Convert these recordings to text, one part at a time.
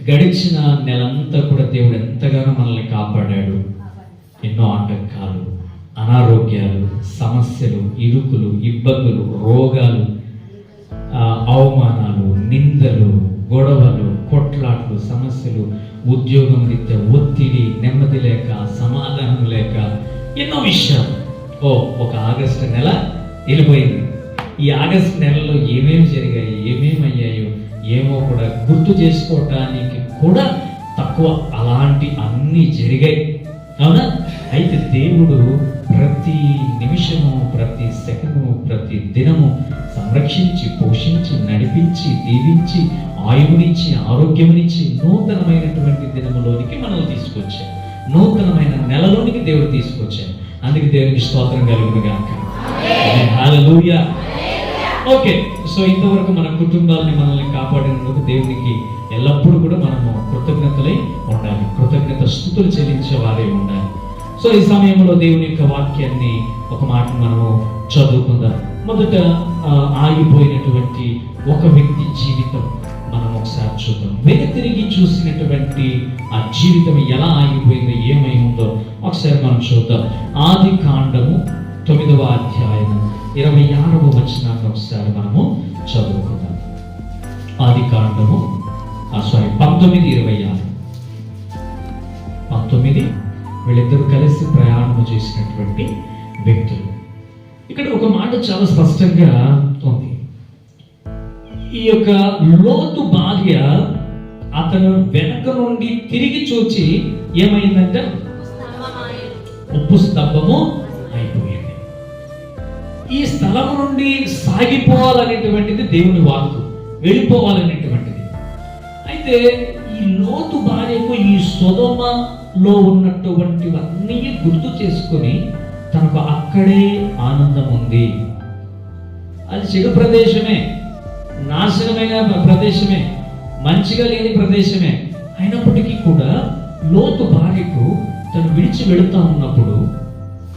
గడిచిన నెలంతా కూడా దేవుడు ఎంతగానో మనల్ని కాపాడాడు. ఎన్నో ఆటంకాలు, అనారోగ్యాలు, సమస్యలు, ఇరుకులు, ఇబ్బందులు, రోగాలు, అవమానాలు, నిందలు, గొడవలు, కొట్లాట్లు, సమస్యలు, ఉద్యోగం రీత్యా ఒత్తిడి, నెమ్మది లేక, సమాధానం లేక, ఎన్నో విషయాలు. ఒక ఆగస్టు నెల వెళ్ళిపోయింది. ఈ ఆగస్టు నెలలో ఏమేమి జరిగాయి, ఏమేమి అయ్యాయో ఏమో కూడా గుర్తు చేసుకోవటానికి కూడా తక్కువ. అలాంటి అన్నీ జరిగాయి, అవునా? అయితే దేవుడు ప్రతి నిమిషము, ప్రతి సెకను, ప్రతి దినము సంరక్షించి, పోషించి, నడిపించి, దీవించి, ఆయువునిచ్చి, ఆరోగ్యమునిచ్చి నూతనమైనటువంటి దినములోనికి మనల్ని తీసుకొచ్చాడు. నూతనమైన నెలలోనికి దేవుడు తీసుకొచ్చాడు. అందుకే దేవునికి స్తోత్రం కలుగును గాక. హల్లెలూయా. ఓకే, సో ఇంతవరకు మన కుటుంబాలని మనల్ని కాపాడినందుకు దేవునికి ఎల్లప్పుడూ కూడా మనము కృతజ్ఞతలై ఉండాలి, కృతజ్ఞత స్తుతులు చెల్లించే వారే ఉండాలి. సో ఈ సమయంలో దేవుని యొక్క వాక్యాన్ని ఒక మాట మనము చదువుకుందాం. మొదట ఆగిపోయినటువంటి ఒక వ్యక్తి జీవితం మనం ఒకసారి చూద్దాం. వెనుతిరిగి చూసినటువంటి ఆ జీవితం ఎలా ఆగిపోయిందో, ఏమై ఉందో ఒకసారి మనం చూద్దాం. ఆది కాండము 9వ అధ్యాయము 26వ వచనాన్ని ఒకసారి మనము చదువుకుందాం. ఆది కాండము 19:26. 19 వీళ్ళిద్దరూ కలిసి ప్రయాణము చేసినటువంటి వ్యక్తులు. ఇక్కడ ఒక మాట చాలా స్పష్టంగా ఉంది. ఈ యొక్క లోతు భార్య అతను వెనక నుండి తిరిగి చూచి ఏమైందంటే ఉప్పు స్తంభము అయిపోయింది. ఈ స్థలం నుండి సాగిపోవాలనేటువంటిది దేవుని వాక్కు, వెళ్ళిపోవాలనేటువంటిది. అయితే ఈ లోతు భార్యకు ఈ సొదొమలో ఉన్నటువంటివన్నీ గుర్తు చేసుకుని తనకు అక్కడే ఆనందం ఉంది. అది చెడు ప్రదేశమే, నాశనమైన ప్రదేశమే, మంచిగా లేని ప్రదేశమే. అయినప్పటికీ కూడా లోతు భార్యకు తను విడిచి వెళుతా ఉన్నప్పుడు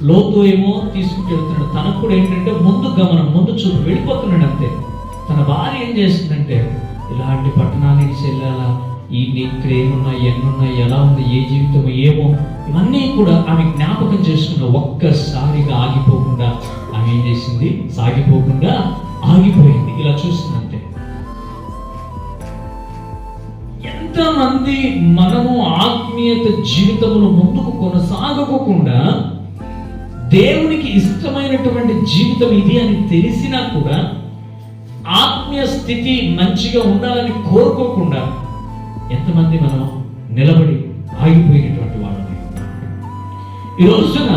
లోతు ఏమో తీసుకుంటూ వెళ్తున్నాడు. తనకు కూడా ఏంటంటే ముందు గమనం, ముందు చూపు, వెళ్ళిపోతున్నాడు అంతే. తన భార్య ఏం చేస్తుందంటే ఇలాంటి పట్టణానికి వెళ్ళాలా, ఇక్కడ ఏమున్నాయి, ఎన్నున్నాయి, ఎలా ఉంది, ఏ జీవితం ఏమో, ఇవన్నీ కూడా ఆమె జ్ఞాపకం చేసుకున్న ఒక్కసారిగా ఆగిపోకుండా ఆమె ఏం చేసింది, సాగిపోకుండా ఆగిపోయింది. ఇలా చూస్తుందంటే ఎంతమంది మనము ఆత్మీయత జీవితంలో ముందుకు కొనసాగకుండా దేవునికి ఇష్టమైనటువంటి జీవితం ఇది అని తెలిసినా కూడా ఆత్మీయ స్థితి మంచిగా ఉండాలని కోరుకోకుండా ఎంతమంది మనం నిలబడి ఆగిపోయినటువంటి వాళ్ళని. ఈ రోజున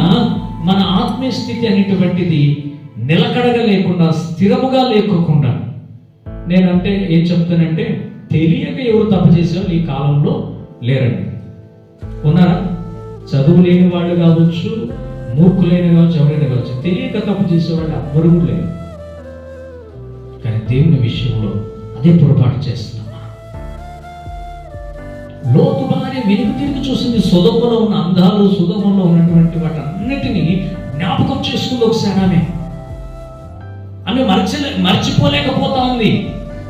మన ఆత్మీయ స్థితి అనేటువంటిది నిలకడగా లేకుండా, స్థిరముగా లేకోకుండా, నేనంటే ఏం చెప్తానంటే తెలియక ఎవరు తప్పు చేసేవాళ్ళు ఈ కాలంలో లేరండి. ఉన్నారా? చదువు లేని వాళ్ళు కావచ్చు, మూర్ఖులైన కావచ్చు, ఎవరైనా కావచ్చు, తెలియక తప్పు చేసేవాళ్ళు ఎవ్వరూ లేరు. కానీ దేవుని విషయంలో అదే పొరపాటు చేస్తున్నాం. లోతు భార్య వెనుక తిరిగి చూసింది. సొదొమలో ఉన్న అందాలు, సొదొమలో ఉన్నటువంటి వాటి అన్నిటినీ జ్ఞాపకం చేసుకుంది ఒకసారి. ఆమె మర్చిపోలేకపోతా ఉంది.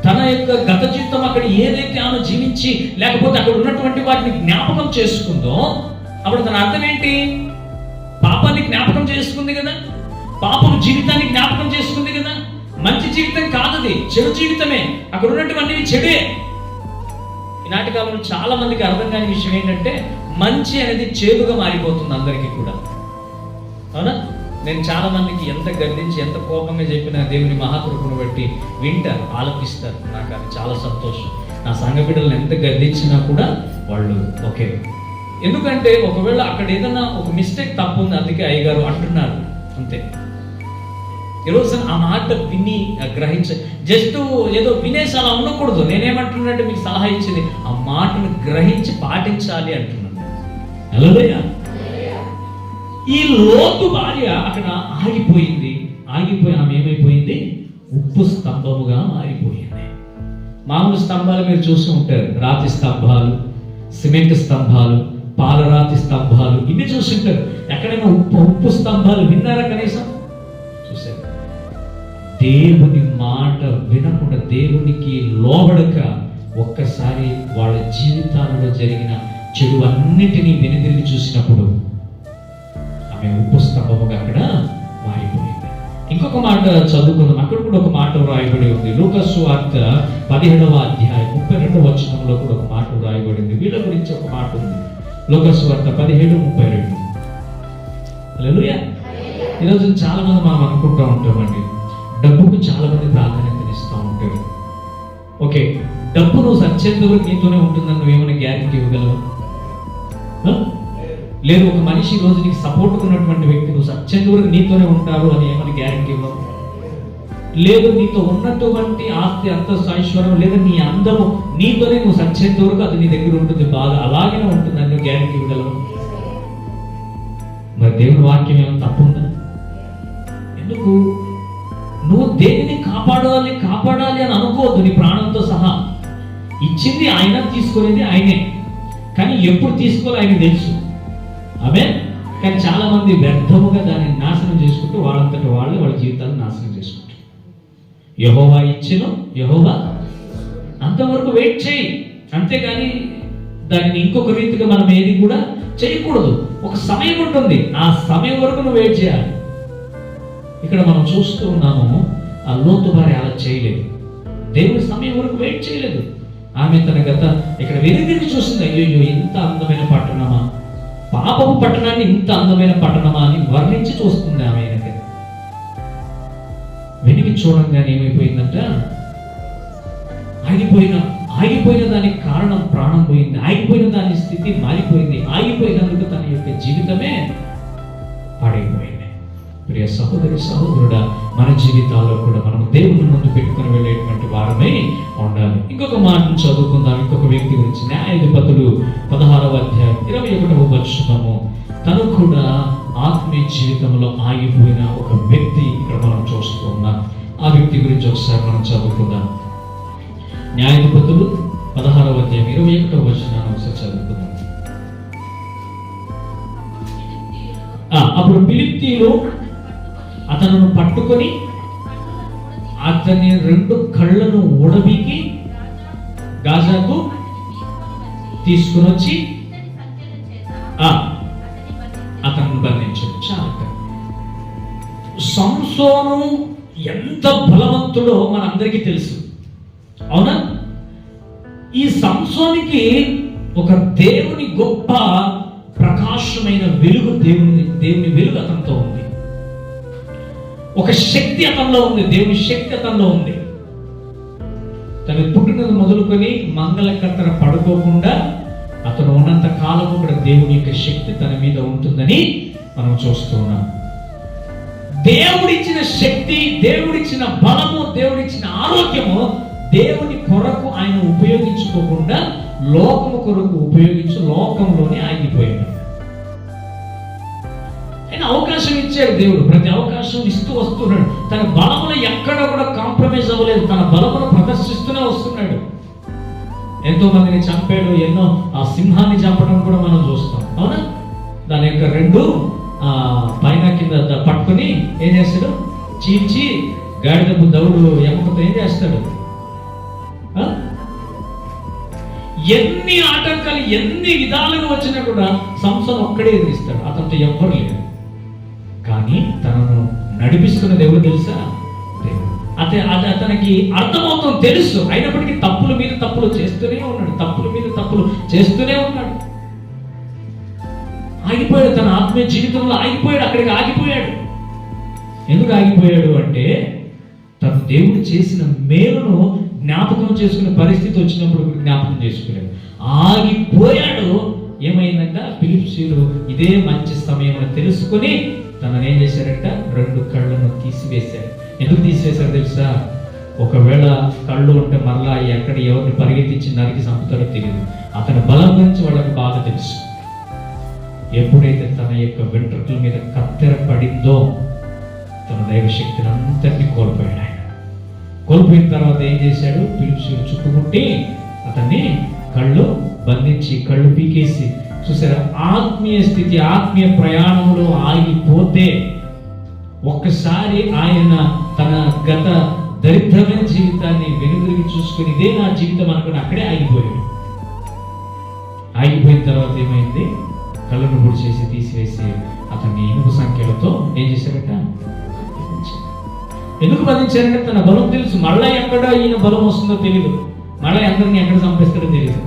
తన యొక్క గత జీవితం, అక్కడ ఏదైతే ఆమె జీవించి లేకపోతే అక్కడ ఉన్నటువంటి వాటిని జ్ఞాపకం చేసుకుందో అప్పుడు తన అర్థం ఏంటి? పాపాన్ని జ్ఞాపకం చేసుకుంది కదా, పాపం జీవితాన్ని జ్ఞాపకం చేసుకుంది కదా. మంచి జీవితం కాదది, చెడు జీవితమే. అక్కడ ఉన్నటువంటివి చెడే. ఈనాటి కాలంలో చాలా మందికి అర్థం కాని విషయం ఏంటంటే మంచి అనేది చేదుగా మారిపోతుంది అందరికీ కూడా, అవునా? నేను చాలా మందికి ఎంత గర్దించి, ఎంత కోపంగా చెప్పినా దేవుని మహాకృపను బట్టి వింటారు, ఆలపిస్తారు. నాకు అది చాలా సంతోషం. నా సంఘ బిడ్డలను ఎంత గర్దించినా కూడా వాళ్ళు ఓకే. ఎందుకంటే ఒకవేళ అక్కడ ఏదైనా ఒక మిస్టేక్ తప్పు ఉంది, అందుకే అయ్యగారు అంటున్నారు అంతే. ఈరోజు ఆ మాట విని గ్రహించ, జస్ట్ ఏదో వినేసి అలా ఉండకూడదు. నేనేమంటున్నానంటే మీకు సలహా ఇచ్చింది ఆ మాటను గ్రహించి పాటించాలి అంటున్నాను. హల్లెలూయా. ఈ లోతు భార్య అక్కడ ఆగిపోయింది. ఆగిపోయి ఆమె ఏమైపోయింది? ఉప్పు స్తంభముగా మారిపోయింది. మామూలు స్తంభాలు మీరు చూస్తూ ఉంటారు, రాతి స్తంభాలు, సిమెంట్ స్తంభాలు, పాలరాతి స్తంభాలు, ఇన్ని చూస్తుంటారు. ఎక్కడైనా ఉప్పు స్తంభాలు విన్నారా కనీసం? చూసారు? దేవుని మాట వినకుండా, దేవునికి లోబడక ఒక్కసారి వాళ్ళ జీవితాలలో జరిగిన చెడు అన్నిటినీ వెనుదిరిగి చూసినప్పుడు ఆమె ఉప్పు స్తంభముగా అక్కడ మారిపోయింది. ఇంకొక మాట చదువుకుందాం. అక్కడ కూడా ఒక మాట వ్రాయబడి ఉంది. లూకాసు సువార్త 17వ అధ్యాయం 32వ వచనంలో కూడా ఒక మాట వ్రాయబడింది. వీళ్ళ గురించి ఒక మాట ఉంది. లూకాసు సువార్త 17:32. హల్లెలూయా. ఈరోజు చాలా మంది మనం అనుకుంటూ ఉంటామండి, డబ్బుకు చాలా మంది ప్రాధాన్యతనిస్తూ ఉంటారు. ఓకే, డబ్బు నువ్వు సచ్చేంత వరకు నీతోనే ఉంటుందని నువ్వేమైనా గ్యారెంటీ ఇవ్వగలవా? లేదు, ఒక మనిషి ఈ రోజు నీకు సపోర్ట్ ఉన్నటువంటి వ్యక్తి నువ్వు సచ్చేంత వరకు నీతోనే ఉంటారు అని ఏమైనా గ్యారెంటీ ఇవ్వవు. లేదు, నీతో ఉన్నటువంటి ఆస్తి అంతస్తు ఐశ్వర్యం లేదా నీ అందము నీతోనే నువ్వు సచ్చేంత వరకు అది నీ దగ్గర ఉంటుంది, బాగా అలాగే ఉంటుందని నువ్వు గ్యారెంటీ ఇవ్వగలవు. మరి దేవుని వాక్యం ఏమైనా తప్పుందా? ఎందుకు నువ్వు దేనిని కాపాడాలి అని అనుకోవద్దు. నీ ప్రాణంతో సహా ఇచ్చింది ఆయన, తీసుకునేది ఆయనే. కానీ ఎప్పుడు తీసుకోవాలి ఆయన తెలుసు. ఆమేన్. కానీ చాలా మంది వ్యర్థముగా దాన్ని నాశనం చేసుకుంటూ వాళ్ళంతటి వాళ్ళ జీవితాలను నాశనం చేసుకుంటారు. యెహోవా ఇచ్చెను, యెహోవా అంతవరకు వెయిట్ చేయి, అంతేగాని దాన్ని ఇంకొక రీతిగా మనం ఏది కూడా చేయకూడదు. ఒక సమయం ఉంటుంది, ఆ సమయం వరకు నువ్వు వెయిట్ చేయాలి. ఇక్కడ మనం చూస్తూ ఉన్నాము, ఆ లోతు భార్య అలా చేయలేదు. దేవుని సమయం వరకు వెయిట్ చేయలేదు. ఆమె తన గత ఇక్కడ వెనుదిరిగి చూసింది. అయ్యో, ఇంత అందమైన పట్టణమా, పాపపు పట్టణాన్ని ఇంత అందమైన పట్టణమా అని వర్ణించి చూస్తుంది ఆమె. వెనుక చూడంగానే ఏమైపోయిందంట, ఆగిపోయిన దానికి కారణం ప్రాణం పోయింది. ఆగిపోయిన దాని స్థితి మారిపోయింది. ఆగిపోయినందుకు తన యొక్క జీవితమే పాడైపోయింది. ప్రియ సహోదరి సహోదరుడా, మన జీవితాల్లో కూడా మనం దేవుని ముందు పెట్టుకుని వెళ్ళేటువంటి వారమే ఉండాలి. ఇంకొక మాటను చదువుకుందాం. ఇంకొక వ్యక్తి గురించి న్యాయాధిపతులు 16వ అధ్యాయం 21వ వచనము. తను కూడా ఆత్మీయ జీవితంలో ఆగిపోయిన ఒక వ్యక్తి ఇక్కడ మనం చూస్తూ ఉన్నాం. ఆ వ్యక్తి గురించి ఒకసారి మనం చదువుకుందాం. న్యాయాధిపతులు 16వ అధ్యాయం 21వ వచనాన్ని ఒకసారి చదువుకుందాం. అప్పుడు ఫిలిష్తీయులు అతను పట్టుకొని అతని 2 కళ్ళను ఊడబీకి గాజాకు తీసుకుని వచ్చి అతను బంధించాడు. చాలా సంసోను ఎంత బలవంతుడో మనందరికీ తెలుసు, అవునా? ఈ సంసోనికి ఒక దేవుని గొప్ప ప్రకాశమైన వెలుగు, దేవుని వెలుగు అతనితో ఉంది. ఒక శక్తి అతనిలో ఉంది, దేవుని శక్తి అతనిలో ఉంది. తన పుట్టినది మొదలుకొని మంగళకర్తన పడుకోకుండా అతను ఉన్నంత కాలం కూడా దేవుని యొక్క శక్తి తన మీద ఉంటుందని మనం చూస్తూ ఉన్నాం. దేవుడిచ్చిన శక్తి, దేవుడిచ్చిన బలము, దేవుడిచ్చిన ఆరోగ్యము దేవుని కొరకు ఆయన ఉపయోగించుకోకుండా లోకము కొరకు ఉపయోగించి లోకంలోనే ఆగిపోయాడు. ఆయన అవకాశం ఇచ్చాడు దేవుడు, ప్రతి అవకాశం ఇస్తూ వస్తున్నాడు. తన బలమును ఎక్కడ కూడా కాంప్రమైజ్ అవ్వలేదు, తన బలమును ప్రదర్శిస్తూనే వస్తున్నాడు. ఎంతో మందిని చంపాడు, ఎన్నో ఆ సింహాన్ని చంపడం కూడా మనం చూస్తాం, అవునా? దాని యొక్క 2 పైన కింద పట్టుకొని ఏం చేస్తాడు, చీల్చి గాడిదపు దౌడు ఎమ్మతో ఏం చేస్తాడు? ఎన్ని ఆటంకాలు, ఎన్ని విధాలుగా వచ్చినా కూడా సంసోను ఒక్కడే ఎదిరిస్తాడు. అతనితో ఎవ్వరు లేరు. కానీ తనను నడిపిస్తున్నది ఎవరు తెలుసా? దేవుడు. అతనికి అర్థమవుతుంది, తెలుసు. అయినప్పటికీ తప్పుల మీద తప్పులు చేస్తూనే ఉన్నాడు, తప్పుల మీద తప్పులు చేస్తూనే ఉన్నాడు. ఆగిపోయాడు, తన ఆత్మీయ జీవితంలో ఆగిపోయాడు. అక్కడికి ఆగిపోయాడు. ఎందుకు ఆగిపోయాడు అంటే తను దేవుడు చేసిన మేలును జ్ఞాపకం చేసుకునే పరిస్థితి వచ్చినప్పుడు జ్ఞాపకం చేసుకోలేడు, ఆగిపోయాడు. ఏమైందంట, ఫిలిష్తీయులు ఇదే మంచి సమయం అని తెలుసుకుని తనని ఏం చేశారంట, 2 కళ్ళను తీసివేశారు. ఎందుకు తీసివేశారు తెలుసా? ఒకవేళ కళ్ళు ఉంటే మరలా ఎక్కడ ఎవరిని పరిగెత్తించి నరికి చంపుతారో తెలియదు. అతని బలం గురించి వాళ్ళకి బాగా తెలుసు. ఎప్పుడైతే తన యొక్క వెంట్రుకల మీద కత్తెర పడిందో తన దైవశక్తిని అంతటినీ కోల్పోయాడు. ఆయన కోల్పోయిన తర్వాత ఏం చేశాడు, ఫిలిష్తీయులు చుట్టుముట్టి అతన్ని కళ్ళు బంధించి కళ్ళు పీకేసి, చూసారా? ఆత్మీయ స్థితి, ఆత్మీయ ప్రయాణంలో ఆగిపోతే ఒక్కసారి ఆయన తన గత దరిద్రమైన జీవితాన్ని వెనుదిరిగి చూసుకుని ఇదే నా జీవితం అనుకుని అక్కడే ఆగిపోయాడు. ఆగిపోయిన తర్వాత ఏమైంది? కళ్ళను పొడి చేసి తీసివేసి అతన్ని ఇనుప సంఖ్యలతో ఏం చేశారట? ఎందుకు బంధించారంటే తన బలం తెలుసు. మళ్ళా ఎక్కడ ఈయన బలం వస్తుందో తెలియదు, మళ్ళీ అందరినీ ఎక్కడ చంపేస్తాడో తెలియదు.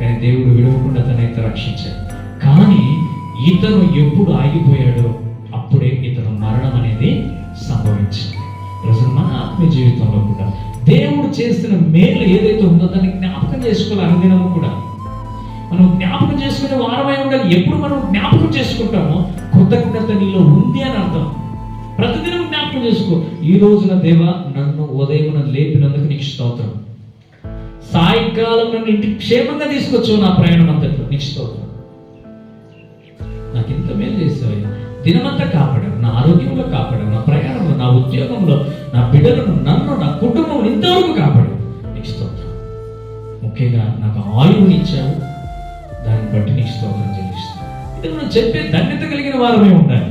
కానీ దేవుడు విడవకుండా తనైతే రక్షించాడు. కానీ ఇతను ఎప్పుడు ఆగిపోయాడో అప్పుడే ఇతను మరణం అనేది సంభవించింది. ప్రజలు మన ఆత్మీయ జీవితంలో కూడా దేవుడు చేస్తున్న మేలు ఏదైతే ఉందో దాన్ని జ్ఞాపకం చేసుకోవాలి. అనుదినము కూడా మనం జ్ఞాపకం చేసుకునే వారమై ఉండాలి. ఎప్పుడు మనం జ్ఞాపకం చేసుకుంటామో కృతజ్ఞత నీలో ఉంది అని అర్థం. ప్రతిదినం జ్ఞాపకం చేసుకో. ఈ రోజున దేవా నన్ను ఉదయం లేపినందుకు నీకు స్తోత్రం. సాయంకాలం నన్ను ఇంటికి క్షేమంగా తీసుకొచ్చావు, నా ప్రయాణం అంతట్లో నీకు స్తోత్రం. నాకు ఇంత మేలు చేసావు, దినమంతా కాపాడావు, నా ఆరోగ్యంలో కాపాడావు, నా ప్రయాణంలో, నా ఉద్యోగంలో, నా బిడ్డలను, నన్ను, నా కుటుంబం ఇంతవరకు కాపాడు, నీకు స్తోత్రం. ముఖ్యంగా నాకు ఆయువుని ఇచ్చావు, దాన్ని బట్టి నీకు స్తోత్రం చెల్లిస్తాను. ఇది మనం చెప్పే ధన్యత కలిగిన వారమే ఉండాలి.